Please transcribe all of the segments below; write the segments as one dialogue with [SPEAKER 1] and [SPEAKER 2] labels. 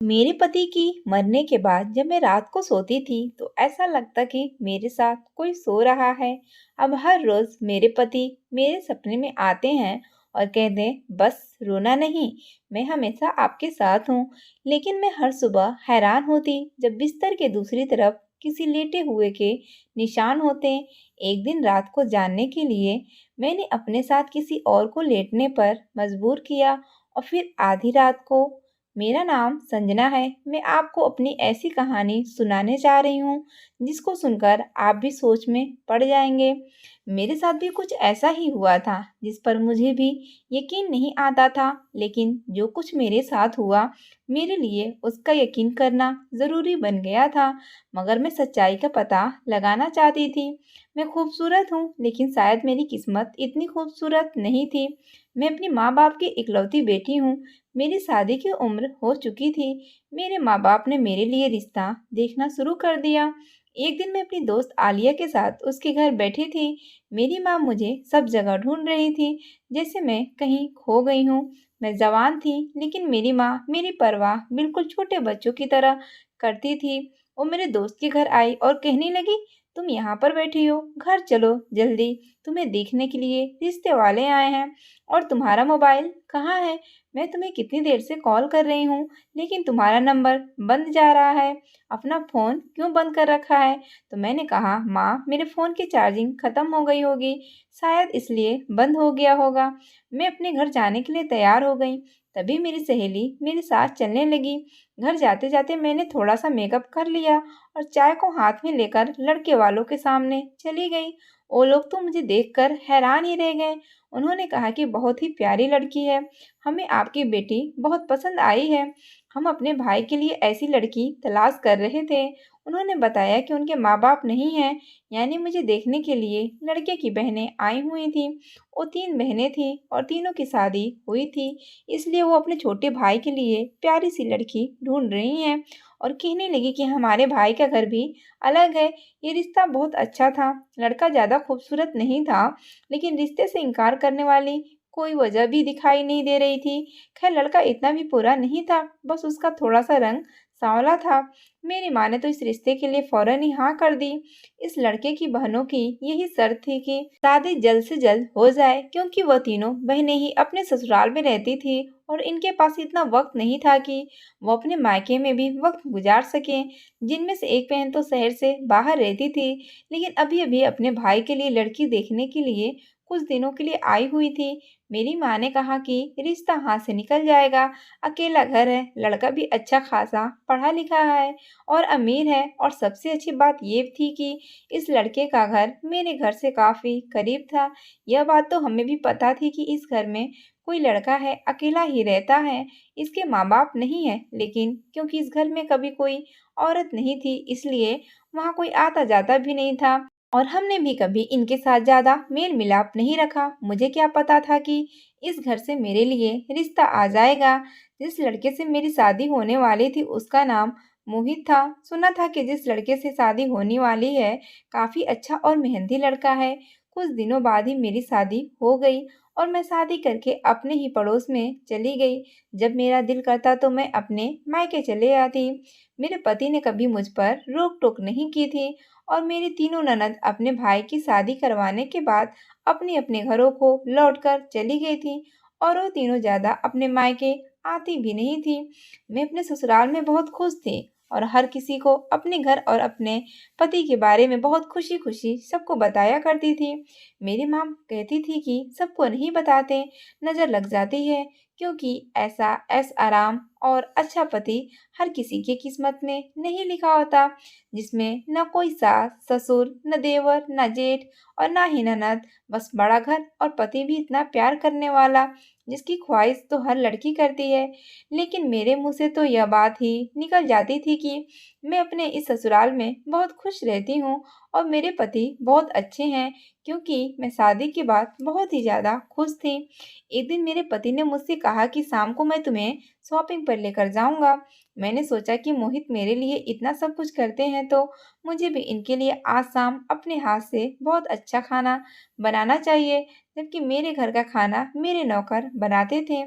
[SPEAKER 1] मेरे पति की मरने के बाद जब मैं रात को सोती थी तो ऐसा लगता कि मेरे साथ कोई सो रहा है। अब हर रोज मेरे पति मेरे सपने में आते हैं और कहते हैं बस रोना नहीं, मैं हमेशा आपके साथ हूँ। लेकिन मैं हर सुबह हैरान होती जब बिस्तर के दूसरी तरफ किसी लेटे हुए के निशान होते। एक दिन रात को जानने के लिए मैंने अपने साथ किसी और को लेटने पर मजबूर किया और फिर आधी रात को। मेरा नाम संजना है। मैं आपको अपनी ऐसी कहानी सुनाने जा रही हूँ जिसको सुनकर आप भी सोच में पड़ जाएंगे। मेरे साथ भी कुछ ऐसा ही हुआ था जिस पर मुझे भी यकीन नहीं आता था, लेकिन जो कुछ मेरे साथ हुआ मेरे लिए उसका यकीन करना ज़रूरी बन गया था। मगर मैं सच्चाई का पता लगाना चाहती थी। मैं खूबसूरत हूँ लेकिन शायद मेरी किस्मत इतनी खूबसूरत नहीं थी। मैं अपनी माँ बाप की इकलौती बेटी हूँ। मेरी शादी की उम्र हो चुकी थी। मेरे माँ बाप ने मेरे लिए रिश्ता देखना शुरू कर दिया। एक दिन मैं अपनी दोस्त आलिया के साथ उसके घर बैठी थी। मेरी माँ मुझे सब जगह ढूंढ रही थी, जैसे मैं कहीं खो गई हूँ। मैं जवान थी लेकिन मेरी माँ मेरी परवाह बिल्कुल छोटे बच्चों की तरह करती थी। वो मेरे दोस्त के घर आई और कहने लगी, तुम यहाँ पर बैठी हो, घर चलो जल्दी, तुम्हें देखने के लिए रिश्ते वाले आए हैं। और तुम्हारा मोबाइल कहाँ है? मैं तुम्हें कितनी देर से कॉल कर रही हूँ लेकिन तुम्हारा नंबर बंद जा रहा है। अपना फ़ोन क्यों बंद कर रखा है? तो मैंने कहा, माँ मेरे फ़ोन की चार्जिंग ख़त्म हो गई होगी, शायद इसलिए बंद हो गया होगा। मैं अपने घर जाने के लिए तैयार हो गई। तभी मेरी सहेली मेरे साथ चलने लगी। घर जाते जाते मैंने थोड़ा सा मेकअप कर लिया और चाय को हाथ में लेकर लड़के वालों के सामने चली गई। वो लोग तो मुझे देखकर हैरान ही रह गए। उन्होंने कहा कि बहुत ही प्यारी लड़की है, हमें आपकी बेटी बहुत पसंद आई है। हम अपने भाई के लिए ऐसी लड़की तलाश कर रहे थे। उन्होंने बताया कि उनके माँ बाप नहीं हैं, यानी मुझे देखने के लिए लड़के की बहनें आई हुई थी। वो 3 बहनें थीं और तीनों की शादी हुई थी, इसलिए वो अपने छोटे भाई के लिए प्यारी सी लड़की ढूंढ रही हैं। और कहने लगी कि हमारे भाई का घर भी अलग है। ये रिश्ता बहुत अच्छा था। लड़का ज़्यादा खूबसूरत नहीं था, लेकिन रिश्ते से इनकार करने वाली कोई वजह भी दिखाई नहीं दे रही थी। खैर लड़का इतना भी बुरा नहीं था, बस उसका थोड़ा-सा रंग सांवला था। मेरी माँ ने तो इस रिश्ते के लिए फ़ौरन ही हाँ कर दी। इस लड़के की बहनों की यही शर्त थी कि शादी जल्द से जल्द हो जाए, क्योंकि वह तीनों बहनें ही अपने ससुराल में रहती थी और इनके पास इतना वक़्त नहीं था कि वो अपने मायके में भी वक़्त गुज़ार सकें। जिनमें से एक बहन तो शहर से बाहर रहती थी, लेकिन अभी-अभी अपने भाई के लिए लड़की देखने के लिए कुछ दिनों के लिए आई हुई थी। मेरी माँ ने कहा कि रिश्ता हाथ से निकल जाएगा, अकेला घर है, लड़का भी अच्छा खासा पढ़ा लिखा है और अमीर है, और सबसे अच्छी बात ये थी कि इस लड़के का घर मेरे घर से काफ़ी करीब था। यह बात तो हमें भी पता थी कि इस घर में कोई लड़का है, अकेला ही रहता है, इसके माँ-बाप नहीं है, लेकिन क्योंकि इस घर में कभी कोई औरत नहीं थी, इसलिए वहाँ कोई आता-जाता भी नहीं था। और हमने भी कभी इनके साथ ज़्यादा मेल-मिलाप नहीं रखा। मुझे क्या पता था कि इस घर से मेरे लिए रिश्ता आ जाएगा। जिस लड़के से मेरी शादी होने वाली थी उसका नाम मोहित था। सुना था कि जिस लड़के से शादी होने वाली है काफ़ी अच्छा और मेहनती लड़का है। कुछ दिनों बाद ही मेरी शादी हो गई और मैं शादी करके अपने ही पड़ोस में चली गई। जब मेरा दिल करता तो मैं अपने मायके चले आती। मेरे पति ने कभी मुझ पर रोक-टोक नहीं की थी और मेरी तीनों ननद अपने भाई की शादी करवाने के बाद अपने-अपने घरों को लौटकर चली गई थी और वो तीनों ज़्यादा अपने मायके आती भी नहीं थी। मैं अपने ससुराल में बहुत खुश थी और हर किसी को अपने घर और अपने पति के बारे में बहुत खुशी-खुशी सबको बताया करती थी। मेरी माँ कहती थी कि सबको नहीं बताते, नज़र लग जाती है, क्योंकि ऐसा ऐश-आराम और अच्छा पति हर किसी की किस्मत में नहीं लिखा होता, जिसमें न कोई सास, ससुर, न देवर, न जेठ और ना ही ननद, बस बड़ा घर और पति भी इतना प्यार करने वाला, जिसकी ख्वाहिश तो हर लड़की करती है। लेकिन मेरे मुँह से तो यह बात ही निकल जाती थी कि मैं अपने इस ससुराल में बहुत खुश रहती हूँ और मेरे पति बहुत अच्छे हैं, क्योंकि मैं शादी के बाद बहुत ही ज़्यादा खुश थी। एक दिन मेरे पति ने मुझसे कहा कि शाम को मैं तुम्हें शॉपिंग पर लेकर जाऊँगा। मैंने सोचा कि मोहित मेरे लिए इतना सब कुछ करते हैं तो मुझे भी इनके लिए आज शाम अपने हाथ से बहुत अच्छा खाना बनाना चाहिए, जबकि मेरे घर का खाना मेरे नौकर बनाते थे।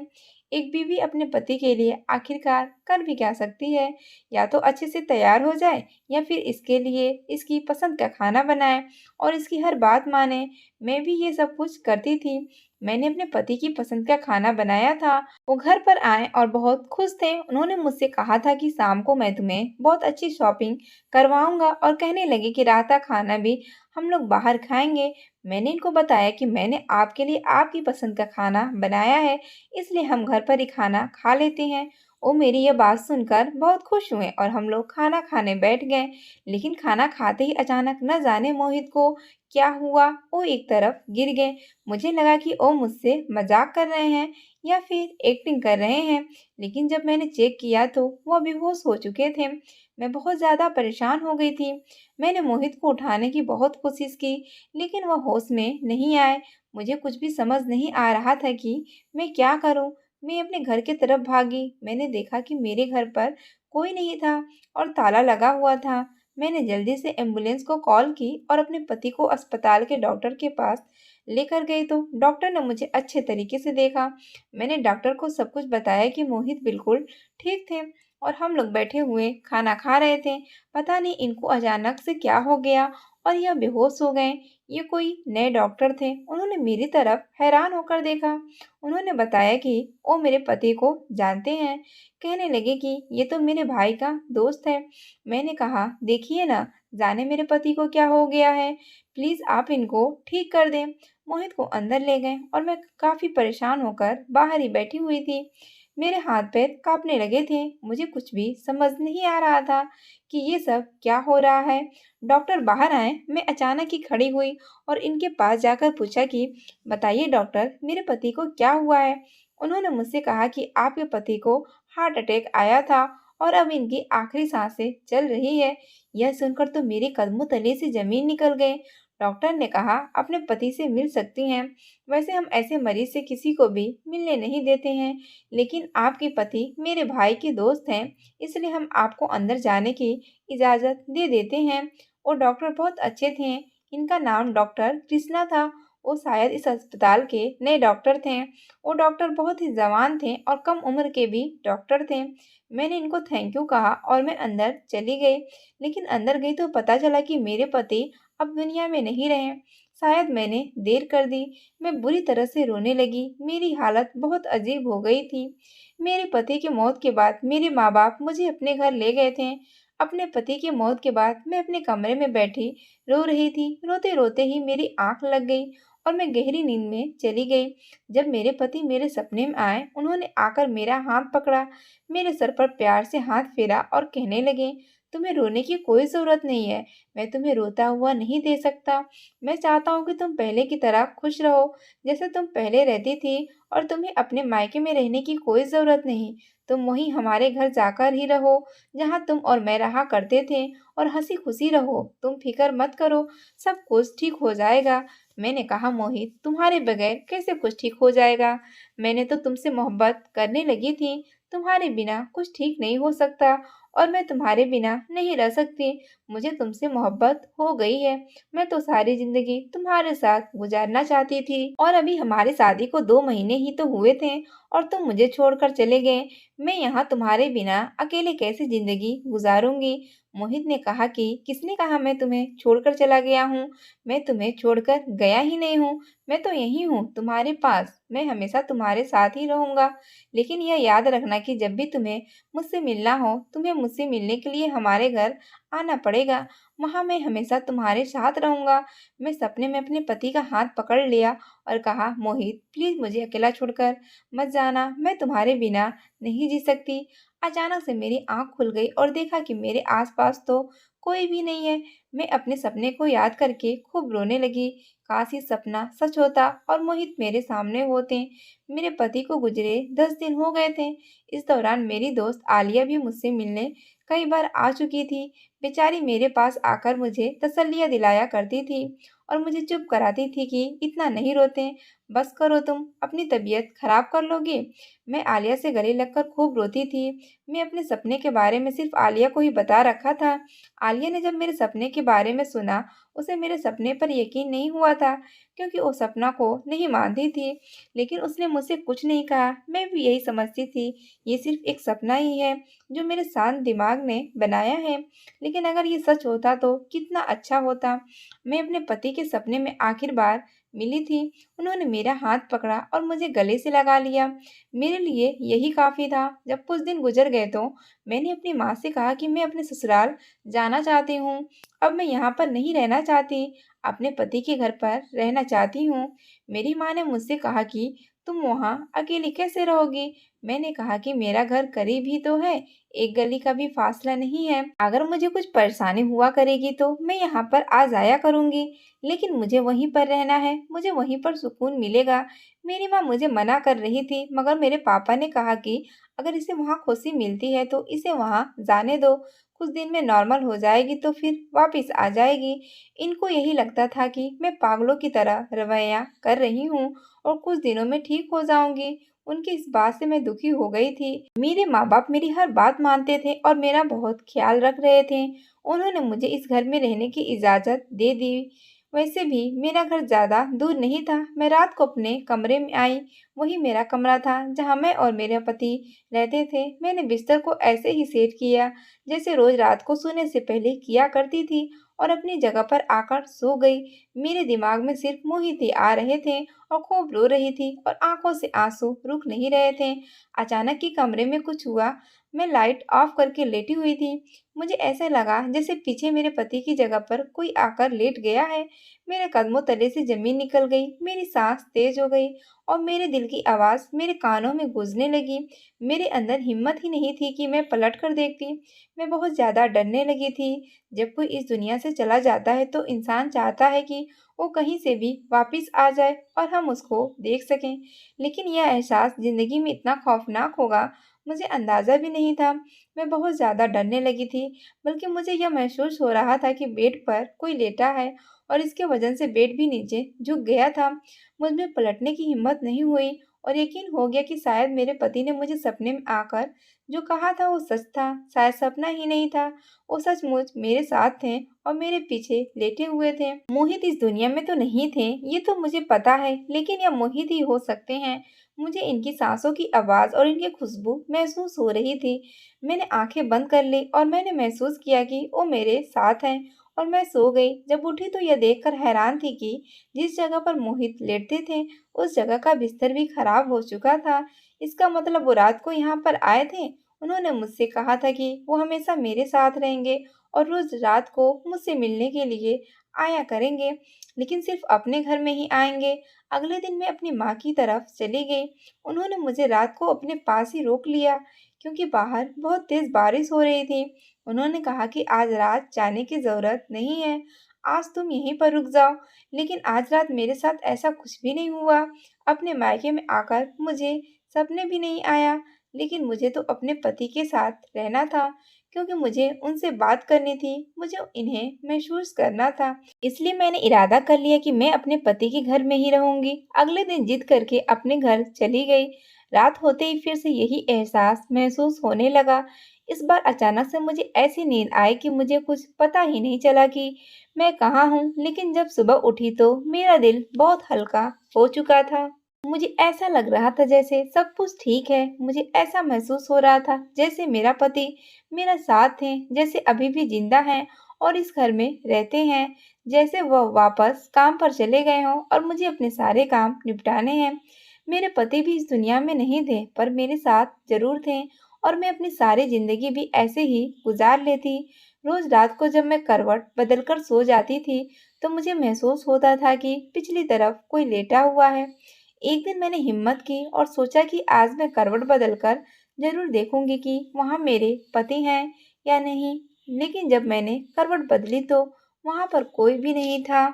[SPEAKER 1] एक बीवी अपने पति के लिए आखिरकार कर भी क्या सकती है? या तो अच्छे से तैयार हो जाए या फिर इसके लिए इसकी पसंद का खाना बनाए और इसकी हर बात माने। मैं भी ये सब कुछ करती थी। मैंने अपने पति की पसंद का खाना बनाया था। वो घर पर आए और बहुत खुश थे। उन्होंने मुझसे कहा था कि शाम को मैं तुम्हें बहुत अच्छी शॉपिंग करवाऊंगा और कहने लगे कि रात का खाना भी हम लोग बाहर खाएंगे। मैंने इनको बताया कि मैंने आपके लिए आपकी पसंद का खाना बनाया है, इसलिए हम घर पर ही खाना खा लेते हैं। वो मेरी ये बात सुनकर बहुत खुश हुए और हम लोग खाना खाने बैठ गए। लेकिन खाना खाते ही अचानक न जाने मोहित को क्या हुआ, वो एक तरफ गिर गए। मुझे लगा कि वो मुझसे मजाक कर रहे हैं या फिर एक्टिंग कर रहे हैं, लेकिन जब मैंने चेक किया तो वो बेहोश हो चुके थे। मैं बहुत ज़्यादा परेशान हो गई थी। मैंने मोहित को उठाने की बहुत कोशिश की, लेकिन वह होश में नहीं आए। मुझे कुछ भी समझ नहीं आ रहा था कि मैं क्या करूं। मैं अपने घर की तरफ भागी। मैंने देखा कि मेरे घर पर कोई नहीं था और ताला लगा हुआ था। मैंने जल्दी से एम्बुलेंस को कॉल की और अपने पति को अस्पताल के डॉक्टर के पास लेकर गई तो डॉक्टर ने मुझे अच्छे तरीके से देखा। मैंने डॉक्टर को सब कुछ बताया कि मोहित बिल्कुल ठीक थे और हम लोग बैठे हुए खाना खा रहे थे। पता नहीं इनको अचानक से क्या हो गया और यह बेहोश हो गए। ये कोई नए डॉक्टर थे। उन्होंने मेरी तरफ हैरान होकर देखा। उन्होंने बताया कि वो मेरे पति को जानते हैं। कहने लगे कि ये तो मेरे भाई का दोस्त है। मैंने कहा, देखिए ना, जाने मेरे पति को क्या हो गया है। प्लीज आप इनको ठीक कर दें। मोहित को अंदर ले गए और मैं काफी परेशान होकर बाहर ही बैठी हुई थी। मेरे हाथ पैर कांपने लगे थे। मुझे कुछ भी समझ नहीं आ रहा था कि ये सब क्या हो रहा है। डॉक्टर बाहर आए। मैं अचानक ही खड़ी हुई और इनके पास जाकर पूछा कि बताइए डॉक्टर, मेरे पति को क्या हुआ है? उन्होंने मुझसे कहा कि आपके पति को हार्ट अटैक आया था और अब इनकी आखिरी सांसें चल रही है। यह सुनकर तो मेरे कदमों तले से जमीन निकल गई। डॉक्टर ने कहा, अपने पति से मिल सकती हैं। वैसे हम ऐसे मरीज से किसी को भी मिलने नहीं देते हैं, लेकिन आपके पति मेरे भाई के दोस्त हैं, इसलिए हम आपको अंदर जाने की इजाज़त दे देते हैं। वो डॉक्टर बहुत अच्छे थे। इनका नाम डॉक्टर कृष्णा था। वो शायद इस अस्पताल के नए डॉक्टर थे। वो डॉक्टर बहुत ही जवान थे और कम उम्र के भी डॉक्टर थे। मैंने इनको थैंक यू कहा और मैं अंदर चली गई। लेकिन अंदर गई तो पता चला कि मेरे पति अब दुनिया में नहीं रहे। शायद मैंने देर कर दी। मैं बुरी तरह से रोने लगी। मेरी हालत बहुत अजीब हो गई थी। मेरे पति की मौत के बाद मेरे माँ बाप मुझे अपने घर ले गए थे। अपने पति की मौत के बाद मैं अपने कमरे में बैठी रो रही थी। रोते रोते ही मेरी आंख लग गई और मैं गहरी नींद में चली गई। जब मेरे पति मेरे सपने में आए, उन्होंने आकर मेरा हाथ पकड़ा, मेरे सर पर प्यार से हाथ फेरा और कहने लगे, तुम्हें रोने की कोई जरूरत नहीं है। मैं तुम्हें रोता हुआ नहीं दे सकता। मैं चाहता हूँ कि तुम पहले की तरह खुश रहो, जैसे तुम पहले रहती थी, और तुम्हें अपने मायके में रहने की कोई जरूरत नहीं। तुम वहीं हमारे घर जाकर ही रहो, जहाँ तुम और मैं रहा करते थे, और हंसी खुशी रहो। तुम फिक्र मत करो, सब कुछ ठीक हो जाएगा। मैंने कहा, मोहित, तुम्हारे बगैर कैसे कुछ ठीक हो जाएगा? मैंने तो तुमसे मोहब्बत करने लगी थी। तुम्हारे बिना कुछ ठीक नहीं हो सकता और मैं तुम्हारे बिना नहीं रह सकती। मुझे तुमसे मोहब्बत हो गई है। मैं तो सारी जिंदगी तुम्हारे साथ गुजारना चाहती थी और अभी हमारी शादी को 2 महीने ही तो हुए थे और तुम मुझे छोड़कर चले गए। मैं यहाँ तुम्हारे बिना अकेले कैसे जिंदगी गुजारूंगी? मोहित ने कहा कि किसने कहा मैं तुम्हें छोड़कर चला गया हूँ? मैं तुम्हें छोड़कर गया ही नहीं हूँ। मैं तो यही हूँ तुम्हारे पास। मैं हमेशा तुम्हारे साथ ही रहूंगा। लेकिन यह याद रखना कि जब भी तुम्हें मुझसे मिलना हो, तुम्हें मुझसे मिलने के लिए हमारे घर आना पड़ेगा। वहां मैं हमेशा तुम्हारे साथ रहूंगा। मैं सपने में अपने पति का हाथ पकड़ लिया और कहा, मोहित, प्लीज मुझे अकेला छोड़कर मत जाना। मैं तुम्हारे बिना नहीं जी सकती। अचानक से मेरी आंख खुल गई और देखा कि मेरे आसपास तो कोई भी नहीं है। मैं अपने सपने को याद करके खूब रोने लगी। काश ये सपना सच होता और मोहित मेरे सामने होते। मेरे पति को गुजरे 10 दिन हो गए थे। इस दौरान मेरी दोस्त आलिया भी मुझसे मिलने कई बार आ चुकी थी। बेचारी मेरे पास आकर मुझे तसल्लियाँ दिलाया करती थी और मुझे चुप कराती थी कि इतना नहीं रोते। बस करो तुम, अपनी तबीयत खराब कर लोगी। मैं आलिया से गले लगकर खूब रोती थी। मैं अपने सपने के बारे में सिर्फ आलिया को ही बता रखा था। आलिया ने जब मेरे सपने के बारे में सुना, उसे मेरे सपने पर यकीन नहीं हुआ था, क्योंकि वो सपना को नहीं मानती थी। लेकिन उसने मुझसे कुछ नहीं कहा। मैं भी यही समझती थी, ये सिर्फ एक सपना ही है जो मेरे शांत दिमाग ने बनाया है। लेकिन अगर ये सच होता तो कितना अच्छा होता। मैं अपने पति के सपने में आखिर बार मिली थी। उन्होंने मेरा हाथ पकड़ा और मुझे गले से लगा लिया। मेरे लिए यही काफी था। जब कुछ दिन गुजर गए तो मैंने अपनी माँ से कहा कि मैं अपने ससुराल जाना चाहती हूँ। अब मैं यहाँ पर नहीं रहना चाहती, अपने पति के घर पर रहना चाहती हूँ। मेरी माँ ने मुझसे कहा कि तुम वहाँ अकेली कैसे रहोगी? मैंने कहा कि मेरा घर करीब ही तो है, एक गली का भी फासला नहीं है। अगर मुझे कुछ परेशानी हुआ करेगी तो मैं यहाँ पर आ जाया करूँगी, लेकिन मुझे वहीं पर रहना है, मुझे वहीं पर सुकून मिलेगा। मेरी माँ मुझे मना कर रही थी, मगर मेरे पापा ने कहा कि अगर इसे वहाँ खुशी मिलती है तो इसे वहाँ जाने दो। कुछ दिन में नॉर्मल हो जाएगी तो फिर वापस आ जाएगी। इनको यही लगता था कि मैं पागलों की तरह रवैया कर रही हूँ और कुछ दिनों में ठीक हो जाऊंगी। उनकी इस बात से मैं दुखी हो गई थी। मेरे माँ बाप मेरी हर बात मानते थे और मेरा बहुत ख्याल रख रहे थे। उन्होंने मुझे इस घर में रहने की इजाज़त दे दी। वैसे भी मेरा घर ज़्यादा दूर नहीं था। मैं रात को अपने कमरे में आई। वही मेरा कमरा था जहाँ मैं और मेरे पति रहते थे। मैंने बिस्तर को ऐसे ही सेट किया जैसे रोज रात को सोने से पहले किया करती थी, और अपनी जगह पर आकर सो गई। मेरे दिमाग में सिर्फ मोहित ही आ रहे थे और खूब रो रही थी और आंखों से आंसू रुक नहीं रहे थे। अचानक ही कमरे में कुछ हुआ। मैं लाइट ऑफ करके लेटी हुई थी। मुझे ऐसे लगा जैसे पीछे मेरे पति की जगह पर कोई आकर लेट गया है। मेरे कदमों तले से जमीन निकल गई, मेरी सांस तेज हो गई और मेरे दिल की आवाज़ मेरे कानों में गूंजने लगी। मेरे अंदर हिम्मत ही नहीं थी कि मैं पलट कर देखती। मैं बहुत ज़्यादा डरने लगी थी। जब कोई इस दुनिया से चला जाता है तो इंसान चाहता है कि वो कहीं से भी वापस आ जाए और हम उसको देख सकें। लेकिन यह एहसास ज़िंदगी में इतना खौफनाक होगा, मुझे अंदाज़ा भी नहीं था। मैं बहुत ज़्यादा डरने लगी थी, बल्कि मुझे यह महसूस हो रहा था कि बेड पर कोई लेटा है और इसके वजन से बेड भी नीचे झुक गया था। मुझ में पलटने की हिम्मत नहीं हुई और यकीन हो गया कि शायद मेरे पति ने मुझे सपने में आकर जो कहा था वो सच था। शायद सपना ही नहीं था, वो सचमुच मेरे साथ थे और मेरे पीछे लेटे हुए थे। मोहित इस दुनिया में तो नहीं थे, ये तो मुझे पता है, लेकिन यह मोहित ही हो सकते हैं। मुझे इनकी सांसों की आवाज़ और इनकी खुशबू महसूस हो रही थी। मैंने आंखें बंद कर ली और मैंने महसूस किया कि वो मेरे साथ हैं, और मैं सो गई। जब उठी तो यह देखकर हैरान थी कि जिस जगह पर मोहित लेटते थे, उस जगह का बिस्तर भी खराब हो चुका था। इसका मतलब वो रात को यहाँ पर आए थे। उन्होंने मुझसे कहा था कि वो हमेशा मेरे साथ रहेंगे और रोज रात को मुझसे मिलने के लिए आया करेंगे, लेकिन सिर्फ अपने घर में ही आएंगे। अगले दिन मैं अपनी माँ की तरफ चली गई। उन्होंने मुझे रात को अपने पास ही रोक लिया, क्योंकि बाहर बहुत तेज बारिश हो रही थी। उन्होंने कहा कि आज रात जाने की जरूरत नहीं है, आज तुम यहीं पर रुक जाओ। लेकिन आज रात मेरे साथ ऐसा कुछ भी नहीं हुआ। अपने मायके में आकर मुझे सपने भी नहीं आया, लेकिन मुझे तो अपने पति के साथ रहना था, क्योंकि मुझे उनसे बात करनी थी, मुझे इन्हें महसूस करना था। इसलिए मैंने इरादा कर लिया कि मैं अपने पति के घर में ही रहूंगी। अगले दिन जिद करके अपने घर चली गई। रात होते ही फिर से यही एहसास महसूस होने लगा। इस बार अचानक से मुझे ऐसी नींद आई कि मुझे कुछ पता ही नहीं चला कि मैं कहाँ हूँ। लेकिन जब सुबह उठी तो मेरा दिल बहुत हल्का हो चुका था। मुझे ऐसा लग रहा था जैसे सब कुछ ठीक है। मुझे ऐसा महसूस हो रहा था जैसे मेरा पति मेरा साथ है, जैसे अभी भी जिंदा हैं और इस घर में रहते हैं, जैसे वह वापस काम पर चले गए हों और मुझे अपने सारे काम निपटाने हैं। मेरे पति भी इस दुनिया में नहीं थे, पर मेरे साथ जरूर थे, और मैं अपनी सारी जिंदगी भी ऐसे ही गुजार लेती। रोज रात को जब मैं करवट बदलकर सो जाती थी तो मुझे महसूस होता था कि पिछली तरफ कोई लेटा हुआ है। एक दिन मैंने हिम्मत की और सोचा कि आज मैं करवट बदलकर जरूर देखूंगी कि वहां मेरे पति हैं या नहीं। लेकिन जब मैंने करवट बदली तो वहां पर कोई भी नहीं था,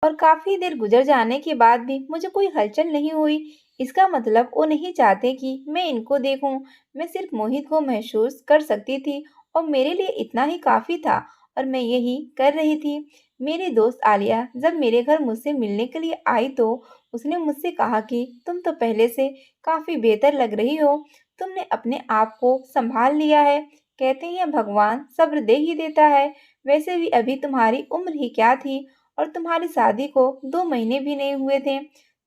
[SPEAKER 1] और काफी देर गुजर जाने के बाद भी मुझे कोई हलचल नहीं हुई। इसका मतलब वो नहीं चाहते कि मैं इनको देखूं। मैं सिर्फ मोहित को महसूस कर सकती थी और मेरे लिए इतना ही काफी था। और मैं यही कर रही थी। मेरी दोस्त आलिया जब मेरे घर मुझसे मिलने के लिए आई तो उसने मुझसे कहा कि तुम तो पहले से काफी बेहतर लग रही हो, तुमने अपने आप को संभाल लिया है। कहते हैं भगवान सब्र दे ही देता है। वैसे भी अभी तुम्हारी उम्र ही क्या थी और तुम्हारी शादी को 2 महीने भी नहीं हुए थे।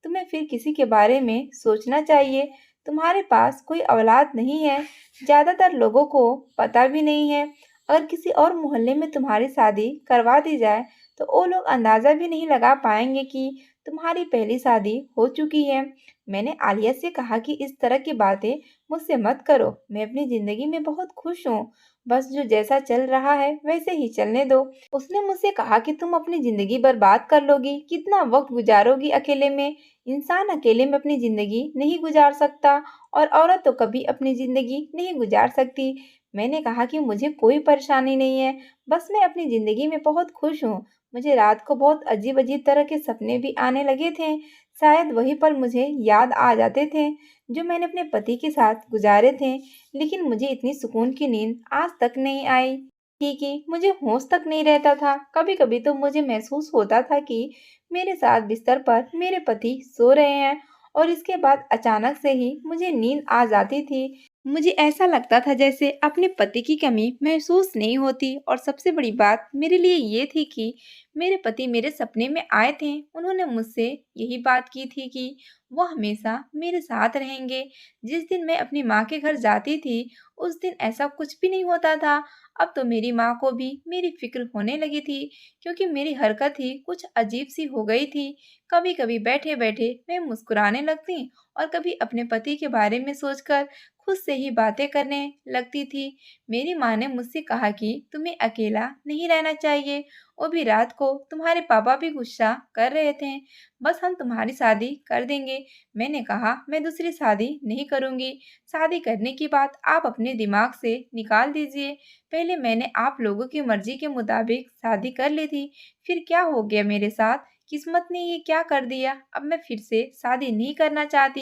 [SPEAKER 1] तुम्हें फिर किसी के बारे में सोचना चाहिए। तुम्हारे पास कोई औलाद नहीं है, ज्यादातर लोगों को पता भी नहीं है। अगर किसी और मोहल्ले में तुम्हारी शादी करवा दी जाए तो वो लोग अंदाजा भी नहीं लगा पाएंगे कि तुम्हारी पहली शादी हो चुकी है। मैंने आलिया से कहा कि इस तरह की बातें मुझसे मत करो, मैं अपनी जिंदगी में बहुत खुश हूँ। बस जो जैसा चल रहा है वैसे ही चलने दो। उसने मुझसे कहा कि तुम अपनी जिंदगी बर्बाद कर लोगी, कितना वक्त गुजारोगी अकेले में। इंसान अकेले में अपनी जिंदगी नहीं गुजार सकता और औरत तो कभी अपनी जिंदगी नहीं गुजार सकती। मैंने कहा कि मुझे कोई परेशानी नहीं है, बस मैं अपनी जिंदगी में बहुत खुश हूँ। मुझे रात को बहुत अजीब अजीब तरह के सपने भी आने लगे थे। शायद वही पल मुझे याद आ जाते थे जो मैंने अपने पति के साथ गुजारे थे। लेकिन मुझे इतनी सुकून की नींद आज तक नहीं आई थी कि मुझे होश तक नहीं रहता था। कभी कभी तो मुझे महसूस होता था कि मेरे साथ बिस्तर पर मेरे पति सो रहे हैं और इसके बाद अचानक से ही मुझे नींद आ जाती थी। मुझे ऐसा लगता था जैसे अपने पति की कमी महसूस नहीं होती। और सबसे बड़ी बात मेरे लिए ये थी कि मेरे पति मेरे सपने में आए थे। उन्होंने मुझसे यही बात की थी कि वो हमेशा मेरे साथ रहेंगे। जिस दिन मैं अपनी माँ के घर जाती थी उस दिन ऐसा कुछ भी नहीं होता था। अब तो मेरी माँ को भी मेरी फिक्र होने लगी थी क्योंकि मेरी हरकत ही कुछ अजीब सी हो गई थी। कभी कभी बैठे बैठे मैं मुस्कुराने लगती और कभी अपने पति के बारे में सोचकर खुद से ही बातें करने लगती थी। मेरी माँ ने मुझसे कहा कि तुम्हें अकेला नहीं रहना चाहिए। वो भी रात को तुम्हारे पापा भी गुस्सा कर रहे थे। बस हम तुम्हारी शादी कर देंगे। मैंने कहा मैं दूसरी शादी नहीं करूंगी। शादी करने की बात आप अपने दिमाग से निकाल दीजिए। पहले मैंने आप लोगों की मर्जी के मुताबिक शादी कर ली थी। फिर क्या हो गया मेरे साथ? किस्मत ने ये क्या कर दिया? अब मैं फिर से शादी नहीं करना चाहती।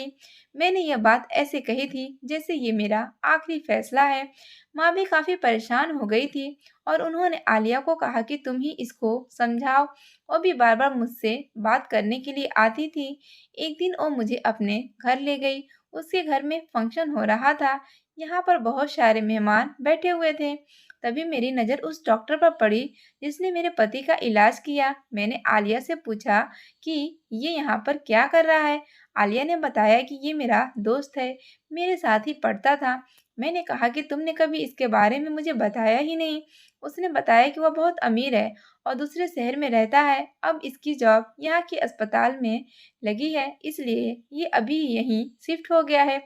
[SPEAKER 1] मैंने यह बात ऐसे कही थी जैसे ये मेरा आखिरी फैसला है। माँ भी काफी परेशान हो गई थी और उन्होंने आलिया को कहा कि तुम ही इसको समझाओ। वो भी बार बार मुझसे बात करने के लिए आती थी। एक दिन वो मुझे अपने घर ले गई। उसके घर में फंक्शन हो रहा था। यहाँ पर बहुत सारे मेहमान बैठे हुए थे। तभी मेरी नज़र उस डॉक्टर पर पड़ी जिसने मेरे पति का इलाज किया। मैंने आलिया से पूछा कि ये यहाँ पर क्या कर रहा है। आलिया ने बताया कि ये मेरा दोस्त है, मेरे साथ ही पढ़ता था। मैंने कहा कि तुमने कभी इसके बारे में मुझे बताया ही नहीं। उसने बताया कि वह बहुत अमीर है और दूसरे शहर में रहता है। अब इसकी जॉब यहाँ के अस्पताल में लगी है, इसलिए ये अभी यहीं शिफ्ट हो गया है।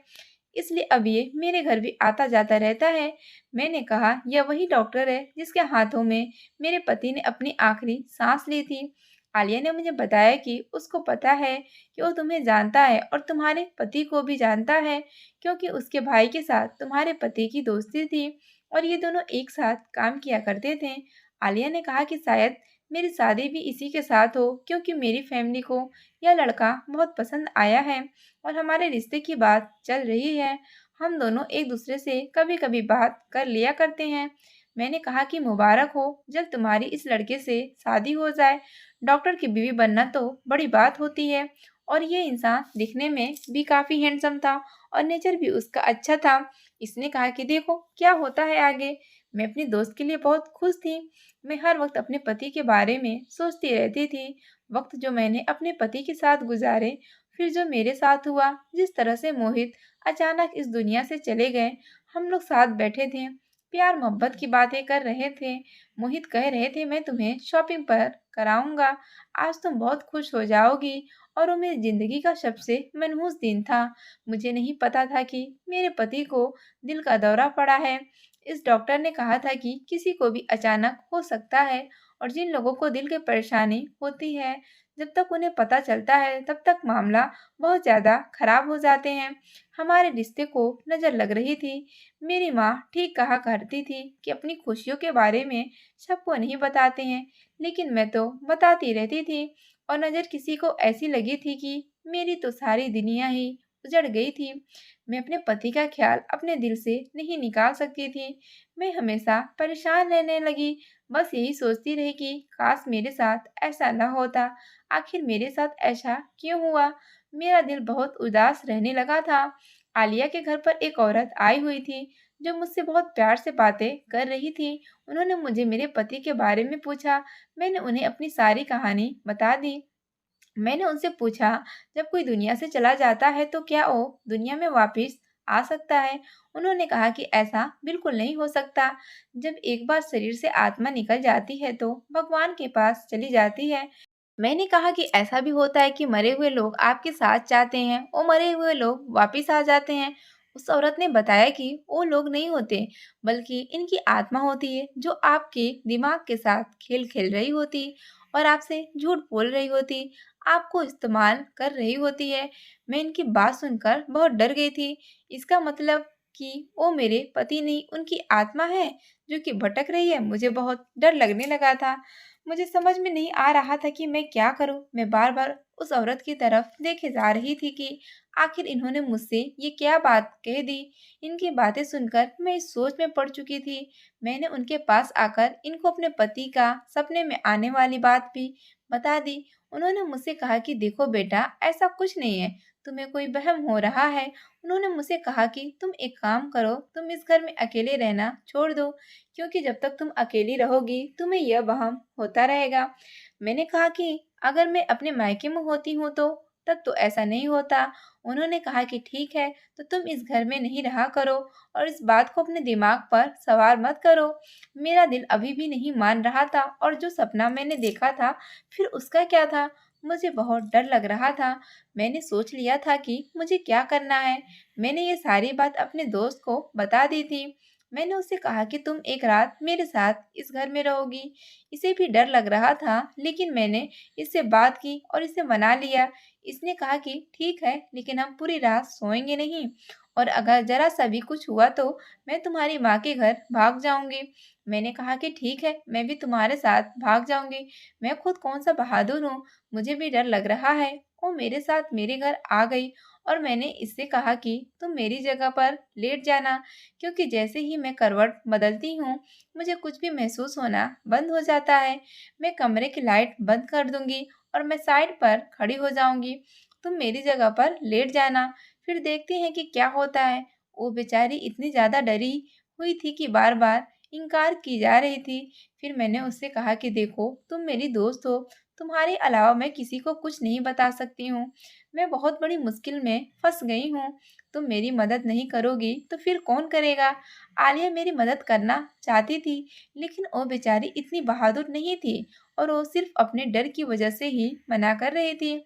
[SPEAKER 1] इसलिए अब ये मेरे घर भी आता जाता रहता है। मैंने कहा यह वही डॉक्टर है जिसके हाथों में मेरे पति ने अपनी आखिरी सांस ली थी। आलिया ने मुझे बताया कि उसको पता है कि वो तुम्हें जानता है और तुम्हारे पति को भी जानता है क्योंकि उसके भाई के साथ तुम्हारे पति की दोस्ती थी और ये दोनों एक साथ काम किया करते थे। आलिया ने कहा कि शायद मेरी शादी भी इसी के साथ हो क्योंकि मेरी फैमिली को यह लड़का बहुत पसंद आया है और हमारे रिश्ते की बात चल रही है। हम दोनों एक दूसरे से कभी कभी बात कर लिया करते हैं। मैंने कहा कि मुबारक हो जब तुम्हारी इस लड़के से शादी हो जाए। डॉक्टर की बीवी बनना तो बड़ी बात होती है और ये इंसान दिखने में भी काफी हैंडसम था और नेचर भी उसका अच्छा था। इसने कहा कि देखो क्या होता है आगे। मैं अपनी दोस्त के लिए बहुत खुश थी। मैं हर वक्त अपने पति के बारे में सोचती रहती थी। वक्त जो मैंने अपने पति के साथ गुजारे, फिर जो मेरे साथ हुआ, जिस तरह से मोहित अचानक इस दुनिया से चले गए। हम लोग साथ बैठे थे, प्यार मोहब्बत की बातें कर रहे थे। मोहित कह रहे थे मैं तुम्हें शॉपिंग पर कराऊंगा, आज तुम बहुत खुश हो जाओगी। और वो मेरी जिंदगी का सबसे मनहूस दिन था। मुझे नहीं पता था कि मेरे पति को दिल का दौरा पड़ा है। इस डॉक्टर ने कहा था कि किसी को भी अचानक हो सकता है और जिन लोगों को दिल की परेशानी होती है जब तक उन्हें पता चलता है तब तक मामला बहुत ज़्यादा खराब हो जाते हैं। हमारे रिश्ते को नज़र लग रही थी। मेरी माँ ठीक कहा करती थी कि अपनी खुशियों के बारे में सबको नहीं बताते हैं, लेकिन मैं तो बताती रहती थी और नज़र किसी को ऐसी लगी थी कि मेरी तो सारी दुनिया ही उजड़ गई थी। मैं अपने पति का ख्याल अपने दिल से नहीं निकाल सकती थी। मैं हमेशा परेशान रहने लगी, बस यही सोचती रही कि काश मेरे साथ ऐसा न होता। आखिर मेरे साथ ऐसा क्यों हुआ? मेरा दिल बहुत उदास रहने लगा था। आलिया के घर पर एक औरत आई हुई थी जो मुझसे बहुत प्यार से बातें कर रही थी। उन्होंने मुझे मेरे पति के बारे में पूछा। मैंने उन्हें अपनी सारी कहानी बता दी। मैंने उनसे पूछा, जब कोई दुनिया से चला जाता है तो क्या वो दुनिया में वापस आ सकता है? उन्होंने कहा कि ऐसा बिल्कुल नहीं हो सकता। जब एक बार शरीर से आत्मा निकल जाती है तो भगवान के पास चली जाती है। मैंने कहा कि ऐसा भी होता है कि मरे हुए लोग आपके साथ जाते हैं और मरे हुए लोग वापस आ जाते हैं। उस औरत ने बताया कि वो लोग नहीं होते, बल्कि इनकी आत्मा होती है जो आपके दिमाग के साथ खेल खेल रही होती और आपसे झूठ बोल रही होती, आपको इस्तेमाल कर रही होती है। मैं इनकी बात सुनकर बहुत डर गई थी। इसका मतलब कि वो मेरे पति नहीं, उनकी आत्मा है जो कि भटक रही है। मुझे बहुत डर लगने लगा था। मुझे समझ में नहीं आ रहा था कि मैं क्या करूं। मैं बार-बार उस औरत की तरफ देखे जा रही थी कि आखिर इन्होंने मुझसे ये क्या बात कह दी। इनकी बातें सुनकर मैं इस सोच में पड़ चुकी थी। मैंने उनके पास आकर इनको अपने पति का सपने में आने वाली बात भी बता दी। उन्होंने मुझसे कहा कि देखो बेटा, ऐसा कुछ नहीं है, तुम्हें कोई वहम हो रहा है। उन्होंने मुझसे कहा कि तुम एक काम करो, तुम इस घर में अकेले रहना छोड़ दो, क्योंकि जब तक तुम अकेली रहोगी तुम्हें यह वहम होता रहेगा। मैंने कहा कि अगर मैं अपने मायके में होती हूँ तो तब तो ऐसा नहीं होता। उन्होंने कहा कि ठीक है, तो तुम इस घर में नहीं रहा करो और इस बात को अपने दिमाग पर सवार मत करो। मेरा दिल अभी भी नहीं मान रहा था और जो सपना मैंने देखा था फिर उसका क्या था? मुझे बहुत डर लग रहा था। मैंने सोच लिया था कि मुझे क्या करना है। मैंने ये सारी बात अपने दोस्त को बता दी थी। मैंने उससे कहा कि तुम एक रात मेरे साथ इस घर में रहोगी। इसे भी डर लग रहा था, लेकिन मैंने इससे बात की और इसे मना लिया। इसने कहा कि ठीक है, लेकिन हम पूरी रात सोएंगे नहीं और अगर जरा सा भी कुछ हुआ तो मैं तुम्हारी माँ के घर भाग जाऊंगी। मैंने कहा कि ठीक है, मैं भी तुम्हारे साथ भाग जाऊंगी। मैं खुद कौन सा बहादुर हूँ, मुझे भी डर लग रहा है। वो मेरे साथ मेरे घर आ गई और मैंने इससे कहा कि तुम मेरी जगह पर लेट जाना, क्योंकि जैसे ही मैं करवट बदलती हूँ मुझे कुछ भी महसूस होना बंद हो जाता है। मैं कमरे की लाइट बंद कर दूंगी और मैं साइड पर खड़ी हो जाऊंगी। तुम मेरी जगह पर लेट जाना, फिर देखते हैं कि क्या होता है। वो बेचारी इतनी ज्यादा डरी हुई थी कि बार बार इनकार की जा रही थी। फिर मैंने उससे कहा कि देखो, तुम मेरी दोस्त हो, तुम्हारे अलावा मैं किसी को कुछ नहीं बता सकती हूँ। मैं बहुत बड़ी मुश्किल में फंस गई हूँ। तुम मेरी मदद नहीं करोगी तो फिर कौन करेगा? आलिया मेरी मदद करना चाहती थी, लेकिन वो बेचारी इतनी बहादुर नहीं थी और वो सिर्फ अपने डर की वजह से ही मना कर रही थी।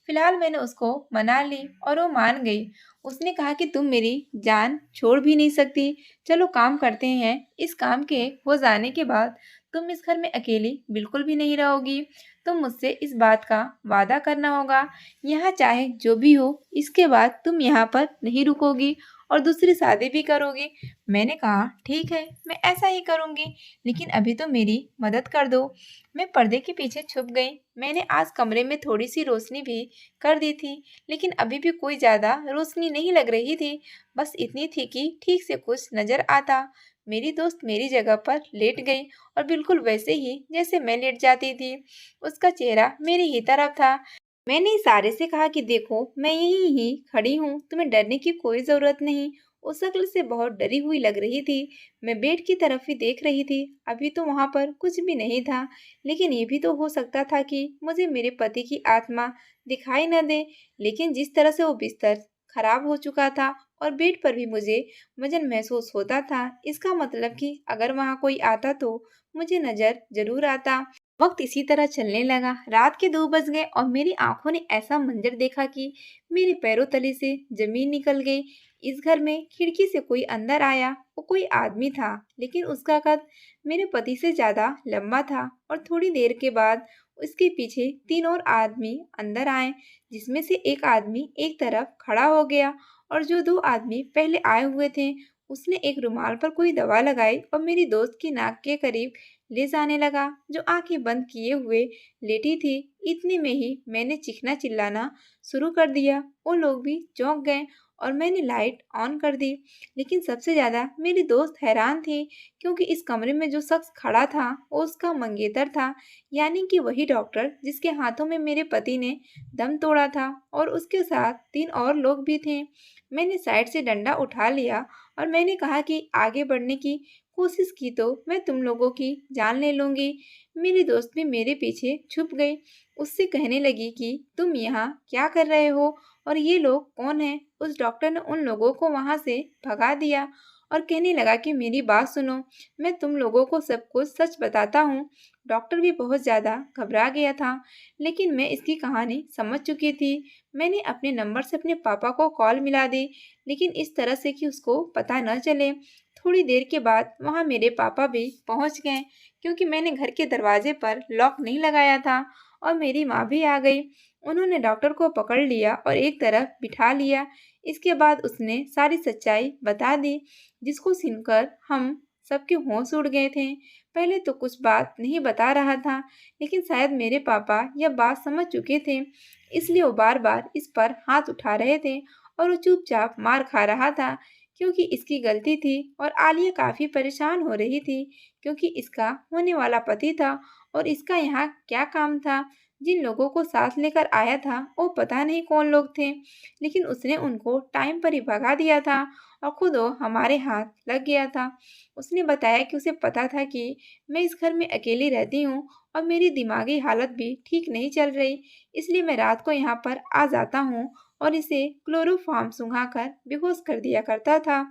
[SPEAKER 1] फिलहाल मैंने उसको मना ली और वो मान गई। उसने कहा कि तुम मेरी जान छोड़ भी नहीं सकती। चलो काम करते हैं। इस काम के हो जाने के बाद तुम इस घर में अकेली बिल्कुल भी नहीं रहोगी। तुम मुझसे इस बात का वादा करना होगा, यहाँ चाहे जो भी हो, इसके बाद तुम यहाँ पर नहीं रुकोगी और दूसरी शादी भी करोगी। मैंने कहा ठीक है, मैं ऐसा ही करूंगी, लेकिन अभी तो मेरी मदद कर दो। मैं पर्दे के पीछे छुप गई। मैंने आज कमरे में थोड़ी सी रोशनी भी कर दी थी, लेकिन अभी भी कोई ज्यादा रोशनी नहीं लग रही थी। बस इतनी थी कि ठीक से कुछ नजर आता। मेरी दोस्त मेरी जगह पर लेट गई और बिल्कुल वैसे ही जैसे मैं लेट जाती थी। उसका चेहरा मेरी ही तरफ था। मैंने इशारे से कहा कि देखो, मैं यहीं ही खड़ी हूँ, तुम्हें डरने की कोई जरूरत नहीं। वो शक्ल से बहुत डरी हुई लग रही थी। मैं बेड की तरफ ही देख रही थी। अभी तो वहां पर कुछ भी नहीं था, लेकिन ये भी तो हो सकता था कि मुझे मेरे पति की आत्मा दिखाई न दे। लेकिन जिस तरह से वो बिस्तर खराब हो चुका था और बेड पर भी मुझे वजन महसूस होता था, इसका मतलब कि अगर वहां कोई आता तो मुझे नजर जरूर आता। वक्त इसी तरह चलने लगा। रात के 2 बज गए और मेरी आंखों ने ऐसा मंजर देखा कि मेरे पैरों तले से जमीन निकल गई। इस घर में खिड़की से कोई अंदर आया। वो कोई आदमी था, लेकिन उसका कद मेरे पति से ज्यादा लंबा था और थोड़ी देर के बाद उसके पीछे 3 और आदमी अंदर आए, जिसमें से एक आदमी एक तरफ खड़ा हो गया और जो 2 आदमी पहले आए हुए थे उसने एक रुमाल पर कोई दवा लगाई और मेरी दोस्त की नाक के करीब ले जाने लगा, जो आंखें बंद किए हुए लेटी थी। इतने में ही मैंने चीखना चिल्लाना शुरू कर दिया। वो लोग भी चौंक गए और मैंने लाइट ऑन कर दी। लेकिन सबसे ज्यादा मेरी दोस्त हैरान थी, क्योंकि इस कमरे में जो शख्स खड़ा था वो उसका मंगेतर था, यानी कि वही डॉक्टर जिसके हाथों में मेरे पति ने दम तोड़ा था। और उसके साथ 3 और लोग भी थे। मैंने साइड से डंडा उठा लिया और मैंने कहा कि आगे बढ़ने की कोशिश की तो मैं तुम लोगों की जान ले लूंगी। मेरी दोस्त भी मेरे पीछे छुप गई। उससे कहने लगी कि तुम यहाँ क्या कर रहे हो और ये लोग कौन हैं। उस डॉक्टर ने उन लोगों को वहां से भगा दिया और कहने लगा कि मेरी बात सुनो, मैं तुम लोगों को सब कुछ सच बताता हूँ। डॉक्टर भी बहुत ज्यादा घबरा गया था, लेकिन मैं इसकी कहानी समझ चुकी थी। मैंने अपने नंबर से अपने पापा को कॉल मिला दी, लेकिन इस तरह से कि उसको पता न चले। थोड़ी देर के बाद वहाँ मेरे पापा भी पहुँच गए, क्योंकि मैंने घर के दरवाजे पर लॉक नहीं लगाया था। और मेरी माँ भी आ गई। उन्होंने डॉक्टर को पकड़ लिया और एक तरफ बिठा लिया। इसके बाद उसने सारी सच्चाई बता दी, जिसको सुनकर हम सबके होश उड़ गए थे। पहले तो कुछ बात नहीं बता रहा था, लेकिन शायद मेरे पापा यह बात समझ चुके थे, इसलिए वो बार बार इस पर हाथ उठा रहे थे। और वो चुपचाप मार खा रहा था, क्योंकि इसकी गलती थी। और आलिया काफी परेशान हो रही थी, क्योंकि इसका होने वाला पति था और इसका यहाँ क्या काम था। जिन लोगों को साथ लेकर आया था वो पता नहीं कौन लोग थे, लेकिन उसने उनको टाइम पर ही भगा दिया था और खुद वो हमारे हाथ लग गया था। उसने बताया कि उसे पता था कि मैं इस घर में अकेली रहती हूँ और मेरी दिमागी हालत भी ठीक नहीं चल रही, इसलिए मैं रात को यहाँ पर आ जाता हूँ और इसे क्लोरोफॉर्म सुंघाकर बेहोश कर दिया करता था।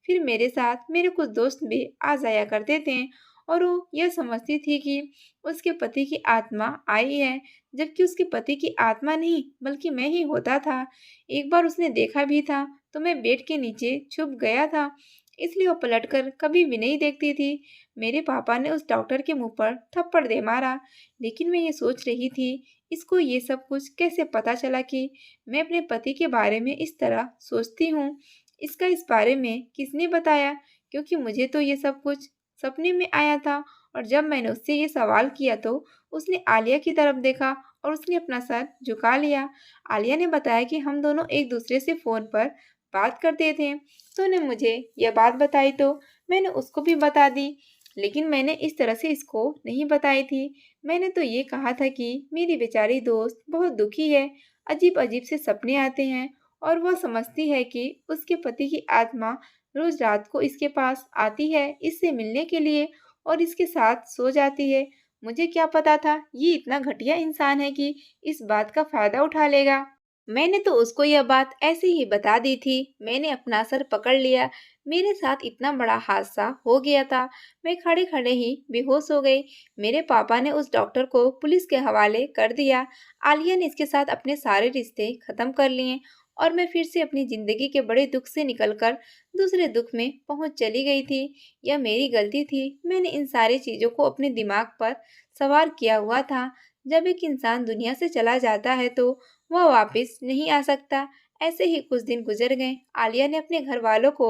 [SPEAKER 1] फिर मेरे साथ मेरे कुछ दोस्त भी आ जाया करते थे और वो यह समझती थी कि उसके पति की आत्मा आई है, जबकि उसके पति की आत्मा नहीं बल्कि मैं ही होता था। एक बार उसने देखा भी था तो मैं बेड के नीचे छुप गया था, इसलिए वो पलटकर कभी भी नहीं देखती थी। मेरे पापा ने उस डॉक्टर के मुंह पर थप्पड़ दे मारा, लेकिन मैं ये सोच रही थी इसको ये सब कुछ कैसे पता चला कि मैं अपने पति के बारे में इस तरह सोचती हूँ। इसका इस बारे में किसने बताया, क्योंकि मुझे तो ये सब कुछ सपने में आया था। और जब मैंने उससे ये सवाल किया तो उसने आलिया की तरफ देखा और उसने अपना सर झुका लिया। आलिया ने बताया कि हम दोनों एक दूसरे से फोन पर बात करते थे, तो उसने मुझे यह बात बताई तो मैंने उसको भी बता दी, लेकिन मैंने इस तरह से इसको नहीं बताई थी। मैंने तो ये कहा था कि मेरी बेचारी दोस्त बहुत दुखी है, अजीब अजीब से सपने आते हैं और वह समझती है कि उसके पति की आत्मा रोज रात को इसके पास आती है इससे मिलने के लिए और इसके साथ सो जाती है। मुझे क्या पता था ये इतना घटिया इंसान है कि इस बात का फायदा उठा लेगा। मैंने तो उसको यह बात ऐसे ही बता दी थी। मैंने अपना सर पकड़ लिया। मेरे साथ इतना बड़ा हादसा हो गया था। मैं खड़े खड़े ही बेहोश हो गई। मेरे पापा ने उस डॉक्टर को पुलिस के हवाले कर दिया। आलिया ने इसके साथ अपने सारे रिश्ते खत्म कर लिए और मैं फिर से अपनी जिंदगी के बड़े दुख से निकलकर दूसरे दुख में पहुंच चली गई थी। यह मेरी गलती थी। मैंने इन सारी चीजों को अपने दिमाग पर सवार किया हुआ था। जब एक इंसान दुनिया से चला जाता है तो वह वापस नहीं आ सकता। ऐसे ही कुछ दिन गुजर गए। आलिया ने अपने घर वालों को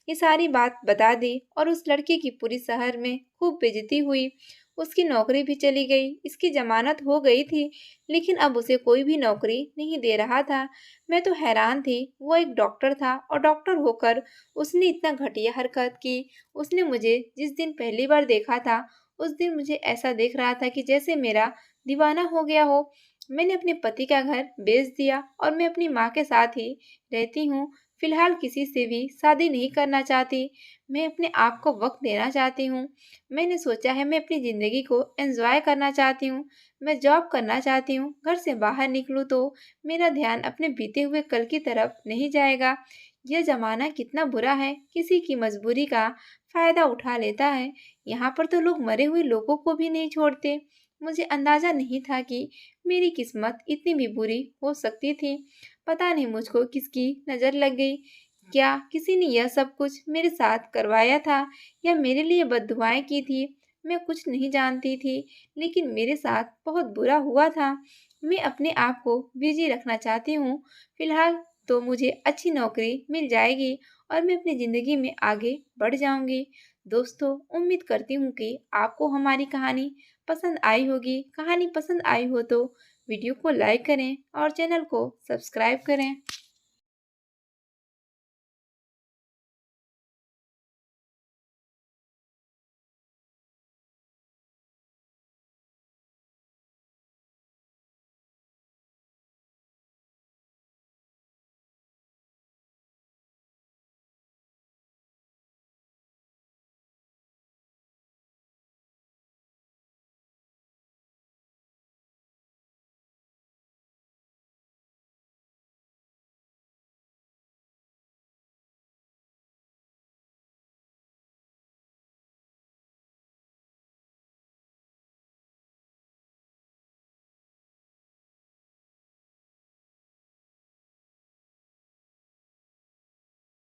[SPEAKER 1] ये सारी बात बता दी और उस लड़के की पूरी शहर में खूब बेइज्जती हुई। उसकी नौकरी भी चली गई। इसकी जमानत हो गई थी, लेकिन अब उसे कोई भी नौकरी नहीं दे रहा था। मैं तो हैरान थी। वो एक डॉक्टर था और डॉक्टर होकर उसने इतना घटिया हरकत की। उसने मुझे जिस दिन पहली बार देखा था उस दिन मुझे ऐसा देख रहा था कि जैसे मेरा दीवाना हो गया हो। मैंने अपने पति का घर बेच दिया और मैं अपनी माँ के साथ ही रहती हूँ। फिलहाल किसी से भी शादी नहीं करना चाहती। मैं अपने आप को वक्त देना चाहती हूँ। मैंने सोचा है मैं अपनी ज़िंदगी को एंजॉय करना चाहती हूँ। मैं जॉब करना चाहती हूँ। घर से बाहर निकलूँ तो मेरा ध्यान अपने बीते हुए कल की तरफ नहीं जाएगा। यह ज़माना कितना बुरा है, किसी की मजबूरी का फ़ायदा उठा लेता है। यहाँ पर तो लोग मरे हुए लोगों को भी नहीं छोड़ते। मुझे अंदाजा नहीं था कि मेरी किस्मत इतनी भी बुरी हो सकती थी। पता नहीं मुझको किसकी नज़र लग गई। क्या किसी ने यह सब कुछ मेरे साथ करवाया था या मेरे लिए बद्दुआएं की थी? मैं कुछ नहीं जानती थी, लेकिन मेरे साथ बहुत बुरा हुआ था। मैं अपने आप को बिजी रखना चाहती हूँ। फिलहाल तो मुझे अच्छी नौकरी मिल जाएगी और मैं अपनी ज़िंदगी में आगे बढ़ जाऊंगी। दोस्तों, उम्मीद करती हूँ कि आपको हमारी कहानी पसंद आई होगी। कहानी पसंद आई हो तो वीडियो को लाइक करें और चैनल को सब्सक्राइब करें।